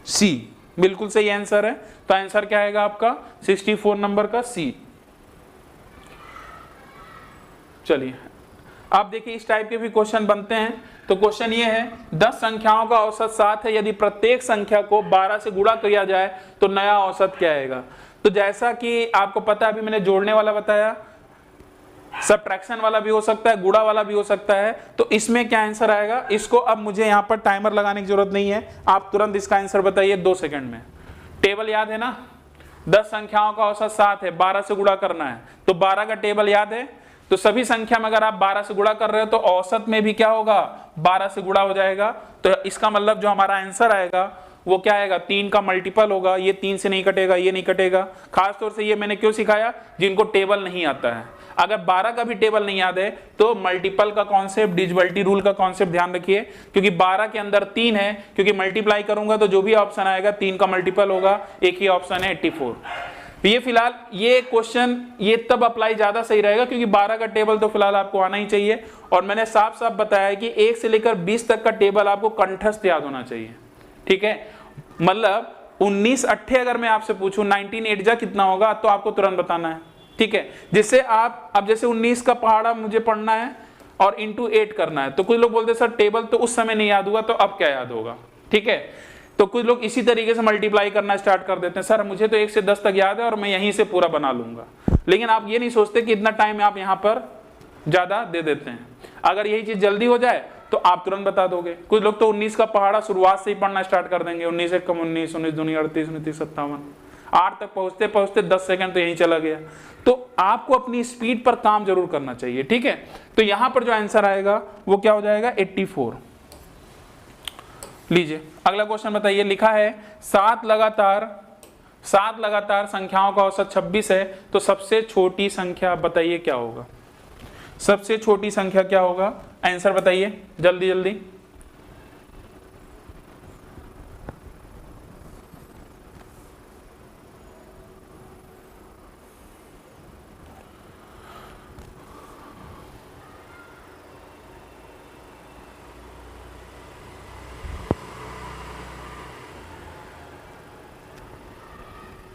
सी बिल्कुल सही आंसर है, तो आंसर क्या आएगा आपका 64 नंबर का सी। चलिए आप देखिए इस टाइप के भी क्वेश्चन बनते हैं। तो क्वेश्चन ये है, 10 संख्याओं का औसत 7 है, यदि प्रत्येक संख्या को 12 से गुणा किया जाए तो नया औसत क्या आएगा। तो जैसा कि आपको पता है, अभी मैंने जोड़ने वाला बताया, सब्ट्रैक्शन वाला भी हो सकता है, गुणा वाला भी हो सकता है, तो इसमें क्या आंसर आएगा। इसको अब मुझे यहाँ पर टाइमर लगाने की जरूरत नहीं है, आप तुरंत इसका आंसर बताइए 2 सेकंड में। टेबल याद है ना, 10 संख्याओं का औसत 7 है, 12 से गुणा करना है, तो 12 का टेबल याद है। तो सभी संख्या में अगर आप 12 से गुणा कर रहे हो तो औसत में भी क्या होगा, 12 से गुणा हो जाएगा। तो इसका मतलब जो हमारा आंसर आएगा वो क्या आएगा, 3 का मल्टीपल होगा। ये 3 से नहीं कटेगा, ये नहीं कटेगा। खासतौर से ये मैंने क्यों सिखाया, जिनको टेबल नहीं आता है। अगर 12 का भी टेबल नहीं याद है तो मल्टीपल का कॉन्सेप्ट, डिविजिबिलिटी रूल का कॉन्सेप्ट ध्यान रखिए, क्योंकि 12 के अंदर 3 है, क्योंकि मल्टीप्लाई करूंगा तो जो भी ऑप्शन आएगा 3 का मल्टीपल होगा। एक ही ऑप्शन है 84। ये फिलहाल ये क्वेश्चन ये तब अप्लाई ज्यादा सही रहेगा क्योंकि 12 का टेबल तो फिलहाल आपको आना ही चाहिए। और मैंने साफ साफ बताया कि 1 से लेकर 20 तक का टेबल आपको कंठस्थ याद होना चाहिए। ठीक है, मतलब 19 अट्ठे अगर मैं आपसे पूछूं 19 8 जा कितना होगा तो आपको तुरंत बताना है। ठीक है, जिससे आप अब जैसे 19 का पहाड़ा मुझे पढ़ना है और इंटू 8 करना है, तो कुछ लोग बोलते सर टेबल तो उस समय नहीं याद हुआ, तो अब क्या याद होगा। ठीक है, तो कुछ लोग इसी तरीके से मल्टीप्लाई करना स्टार्ट कर देते हैं, सर मुझे तो 1 से 10 तक याद है और मैं यहीं से पूरा बना लूंगा। लेकिन आप ये नहीं सोचते कि इतना टाइम आप यहाँ पर ज्यादा दे देते हैं। अगर यही चीज जल्दी हो जाए तो आप तुरंत बता दोगे। कुछ लोग तो 19 का पहाड़ा शुरुआत से ही पढ़ना स्टार्ट कर देंगे, 19 एक कम 19, 19 दूनी 38, 29 57, 8 तक पहुंचते पहुंचते 10 सेकंड तो यहीं चला गया। तो आपको अपनी स्पीड पर काम जरूर करना चाहिए। ठीक है, तो यहां पर जो आंसर आएगा वो क्या हो जाएगा, 84। लीजिए अगला क्वेश्चन बताइए। लिखा है 7 लगातार संख्याओं का औसत 26 है, तो सबसे छोटी संख्या बताइए क्या होगा। सबसे छोटी संख्या क्या होगा, आंसर बताइए जल्दी जल्दी।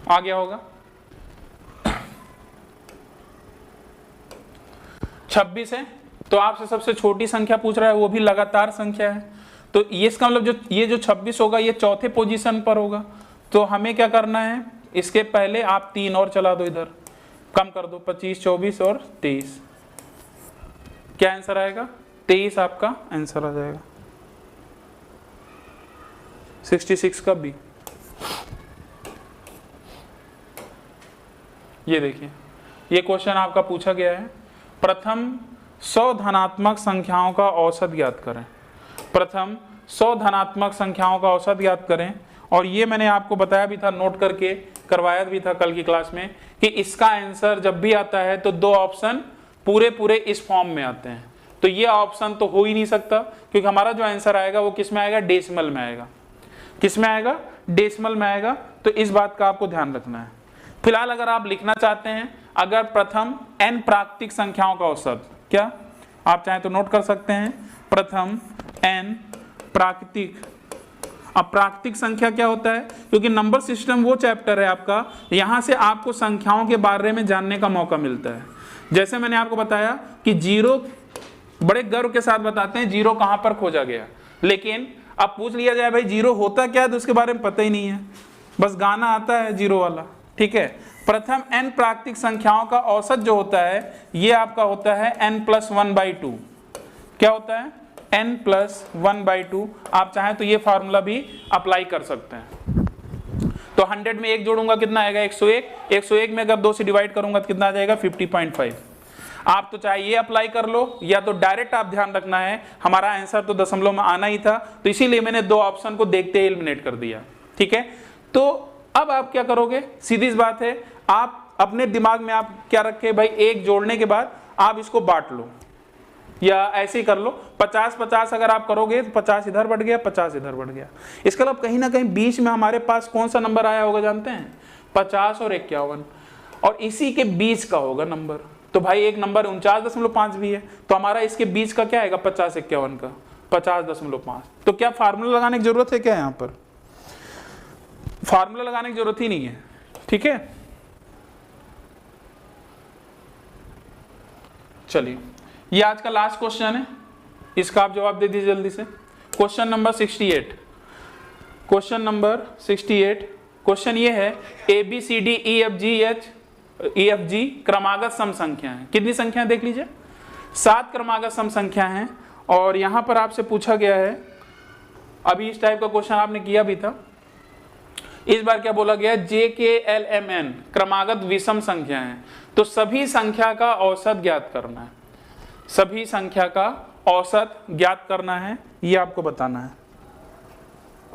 आ गया होगा 26 है, तो आपसे सबसे छोटी संख्या पूछ रहा है, वो भी लगातार संख्या है। तो ये इसका मतलब ये जो 26 होगा ये चौथे पोजीशन पर होगा। तो हमें क्या करना है, इसके पहले आप 3 और चला दो, इधर कम कर दो, 25 24 और 23। क्या आंसर आएगा, 23 आपका आंसर आ जाएगा। 66 का बी। ये देखिए ये क्वेश्चन आपका पूछा गया है, प्रथम 100 धनात्मक संख्याओं का औसत ज्ञात करें। प्रथम 100 धनात्मक संख्याओं का औसत ज्ञात करें। और ये मैंने आपको बताया भी था, नोट करके करवाया भी था कल की क्लास में, कि इसका आंसर जब भी आता है तो 2 ऑप्शन पूरे इस फॉर्म में आते हैं। तो ये ऑप्शन तो हो ही नहीं सकता, क्योंकि हमारा जो आंसर आएगा वो किस में आएगा, डेसिमल में आएगा। किस में आएगा, डेसिमल में आएगा। तो इस बात का आपको ध्यान रखना है। फिलहाल अगर आप लिखना चाहते हैं, अगर प्रथम n प्राकृतिक संख्याओं का औसत, क्या आप चाहें तो नोट कर सकते हैं, प्रथम n प्राकृतिक। अब प्राकृतिक संख्या क्या होता है, क्योंकि नंबर सिस्टम वो चैप्टर है आपका, यहां से आपको संख्याओं के बारे में जानने का मौका मिलता है। जैसे मैंने आपको बताया कि जीरो, बड़े गर्व के साथ बताते हैं जीरो कहां पर खोजा गया, लेकिन अब पूछ लिया जाए भाई जीरो होता क्या है, तो उसके बारे में पता ही नहीं है, बस गाना आता है जीरो वाला। ठीक है, प्रथम n प्राकृतिक संख्याओं का औसत जो होता है ये आपका होता है n+1/2। क्या होता है, n+1/2। आप चाहें तो ये फार्मूला भी अप्लाई कर सकते हैं। तो 100 में 1 जोड़ूंगा कितना आएगा, 101। 101 में अगर 2 से डिवाइड करूंगा तो कितना आ जाएगा, 50.5। आप तो चाहे ये अप्लाई कर लो या तो डायरेक्ट आप ध्यान रखना है, हमारा आंसर तो दशमलव में आना ही था, तो इसीलिए मैंने 2 ऑप्शन को देखते ही एलिमिनेट कर दिया। ठीक है, तो अब आप क्या करोगे, सीधी सी बात है, आप अपने दिमाग में आप क्या रखे भाई, 1 जोड़ने के बाद आप इसको बांट लो या ऐसे ही कर लो। 50-50 अगर आप करोगे तो 50 इधर बढ़ गया, 50 इधर बढ़ गया। इसका मतलब कहीं ना कहीं बीच में हमारे पास कौन सा नंबर आया होगा जानते हैं, 50 और 51, और इसी के बीच का होगा नंबर। तो भाई एक नंबर 49.5 भी है, तो हमारा इसके बीच का क्या आएगा, 50-51 का 50.5। तो क्या फार्मूला लगाने की जरूरत है क्या, यहाँ पर फार्मूला लगाने की जरूरत ही नहीं है। ठीक है, चलिए ये आज का लास्ट क्वेश्चन है, इसका आप जवाब दे दीजिए जल्दी से। Question number 68। Question number 68, question ये है, ABCDEFG क्रमागत सम संख्या है। कितनी संख्या देख लीजिए, 7 क्रमागत सम संख्या है। और यहां पर आपसे पूछा गया है, अभी इस टाइप का क्वेश्चन आपने किया भी था इस बार क्या बोला गया, JKLMN क्रमागत विषम संख्या है, तो सभी संख्या का औसत ज्ञात करना है, सभी संख्या का औसत ज्ञात करना है, ये आपको बताना है।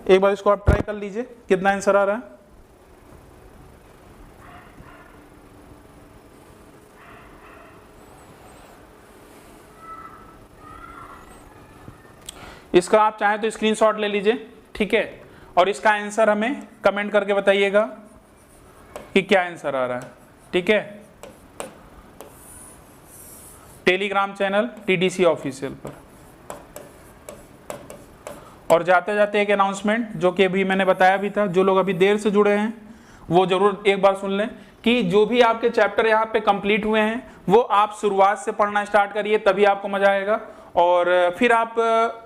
एक बार इसको आप ट्राई कर लीजिए कितना आंसर आ रहा है। इसका आप चाहें तो स्क्रीनशॉट ले लीजिए, ठीक है, और इसका आंसर हमें कमेंट करके बताइएगा कि क्या आंसर आ रहा है, ठीक है। टेलीग्राम चैनल TDC ऑफिशियल पर। और जाते जाते एक अनाउंसमेंट जो कि अभी मैंने बताया भी था, जो लोग अभी देर से जुड़े हैं वो जरूर एक बार सुन लें कि जो भी आपके चैप्टर यहाँ पे कंप्लीट हुए हैं वो आप शुरुआत से पढ़ना स्टार्ट करिए, तभी आपको मजा आएगा। और फिर आप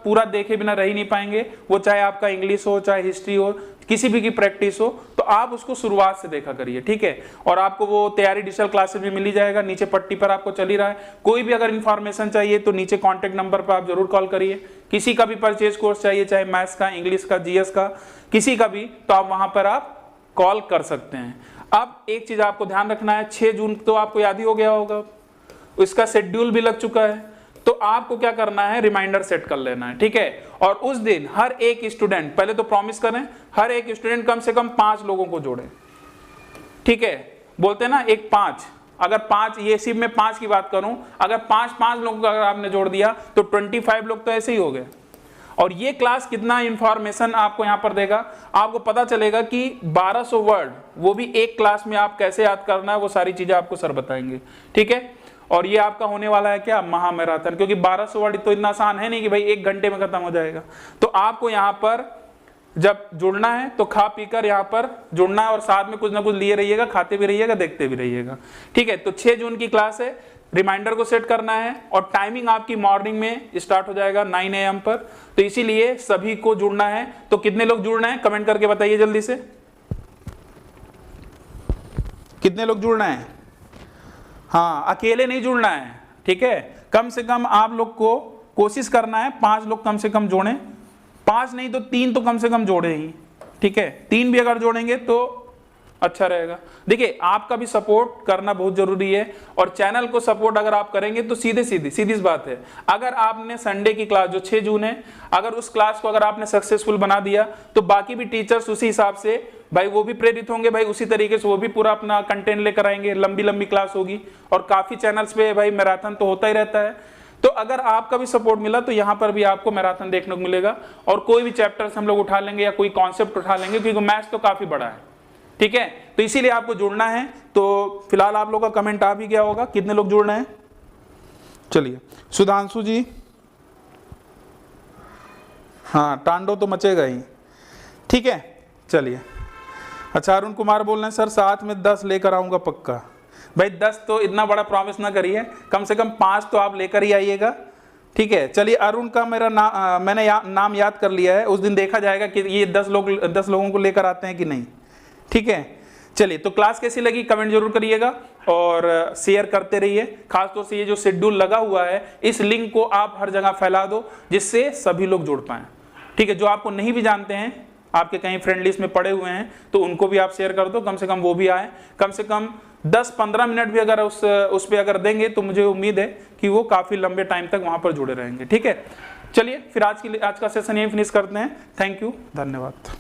पूरा देखे बिना रह ही नहीं पाएंगे, वो चाहे आपका इंग्लिश हो, चाहे हिस्ट्री हो, किसी भी की प्रैक्टिस हो, तो आप उसको शुरुआत से देखा करिए, ठीक है। और आपको वो तैयारी डिजिटल क्लासेस भी मिल ही जाएगा, नीचे पट्टी पर आपको चल ही रहा है। कोई भी अगर इन्फॉर्मेशन चाहिए तो नीचे कॉन्टेक्ट नंबर पर आप जरूर कॉल करिए। किसी का भी परचेज कोर्स चाहिए, चाहे मैथ्स का, इंग्लिश का, GS का, किसी का भी, तो आप वहां पर आप कॉल कर सकते हैं। अब एक चीज आपको ध्यान रखना है, 6 जून तो आपको याद ही हो गया होगा, इसका शेड्यूल भी लग चुका है, तो आपको क्या करना है, रिमाइंडर सेट कर लेना है, ठीक है। और उस दिन हर एक स्टूडेंट, पहले तो प्रॉमिस करें, हर एक स्टूडेंट कम से कम 5 लोगों को जोड़े, ठीक है। बोलते हैं ना एक 5, अगर 5, ये सिर्फ मैं 5 की बात करूं, अगर 5 लोगों को अगर आपने जोड़ दिया तो 25 लोग तो ऐसे ही हो गए। और ये क्लास कितना इंफॉर्मेशन आपको यहां पर देगा, आपको पता चलेगा कि 1200 वर्ड, वो भी एक क्लास में आप कैसे याद करना है, वो सारी चीजें आपको सर बताएंगे, ठीक है। और ये आपका होने वाला है क्या, महामैराथन, क्योंकि 1200 वर्ड तो इतना आसान है नहीं कि भाई 1 घंटे में खत्म हो जाएगा। तो आपको यहाँ पर जब जुड़ना है तो खा पीकर यहाँ पर जुड़ना है, और साथ में कुछ ना कुछ लिए रहिएगा, खाते भी रहिएगा, देखते भी रहिएगा, ठीक है। तो 6 जून की क्लास है, रिमाइंडर को सेट करना है, और टाइमिंग आपकी मॉर्निंग में स्टार्ट हो जाएगा 9 AM पर, तो इसीलिए सभी को जुड़ना है। तो कितने लोग जुड़ना है कमेंट करके बताइए जल्दी से, कितने लोग जुड़ना है। हाँ, अकेले नहीं जुड़ना है, ठीक है। कम से कम आप लोग को कोशिश करना है 5 लोग कम से कम जोड़ें, 5 नहीं तो 3 तो कम से कम जोड़े ही, ठीक है। 3 भी अगर जोड़ेंगे तो अच्छा रहेगा। देखिए, आपका भी सपोर्ट करना बहुत जरूरी है, और चैनल को सपोर्ट अगर आप करेंगे तो सीधी सी बात है, अगर आपने संडे की क्लास जो 6 जून है, अगर उस क्लास को अगर आपने सक्सेसफुल बना दिया तो बाकी भी टीचर्स उसी हिसाब से भाई वो भी प्रेरित होंगे, भाई उसी तरीके से वो भी पूरा अपना कंटेंट लेकर आएंगे, लंबी क्लास होगी। और काफी चैनल्स पे भाई मैराथन तो होता ही रहता है, तो अगर आपका भी सपोर्ट मिला तो यहाँ पर भी आपको मैराथन देखने को मिलेगा, और कोई भी चैप्टर्स हम लोग उठा लेंगे या कोई कॉन्सेप्ट उठा लेंगे, क्योंकि मैथ्स तो काफी बड़ा है, ठीक है। तो इसीलिए आपको जुड़ना है। तो फिलहाल आप लोग का कमेंट आ भी गया होगा, कितने लोग जुड़ना है। चलिए, सुधांशु जी, हाँ टांडो तो मचेगा ही, ठीक है। चलिए, अच्छा अरुण कुमार बोल रहे हैं सर साथ में 10 लेकर आऊंगा पक्का। भाई 10 तो इतना बड़ा प्रॉमिस ना करिए, कम से कम 5 तो आप लेकर ही आइएगा, ठीक है। चलिए, अरुण का मेरा मैंने नाम याद कर लिया है, उस दिन देखा जाएगा कि ये 10 लोगों को लेकर आते हैं कि नहीं, ठीक है। चलिए, तो क्लास कैसी लगी कमेंट जरूर करिएगा, और शेयर करते रहिए। खासतौर से ये जो शेड्यूल लगा हुआ है, इस लिंक को आप हर जगह फैला दो, जिससे सभी लोग जुड़ पाएं, ठीक है। जो आपको नहीं भी जानते हैं, आपके कहीं फ्रेंड लिस्ट में पड़े हुए हैं, तो उनको भी आप शेयर कर दो, कम से कम वो भी आए। कम से कम 10-15 मिनट भी अगर उस पे अगर देंगे तो मुझे उम्मीद है कि वो काफी लंबे टाइम तक वहां पर जुड़े रहेंगे, ठीक है। चलिए, फिर आज का सेशन यही फिनिश करते हैं। थैंक यू, धन्यवाद।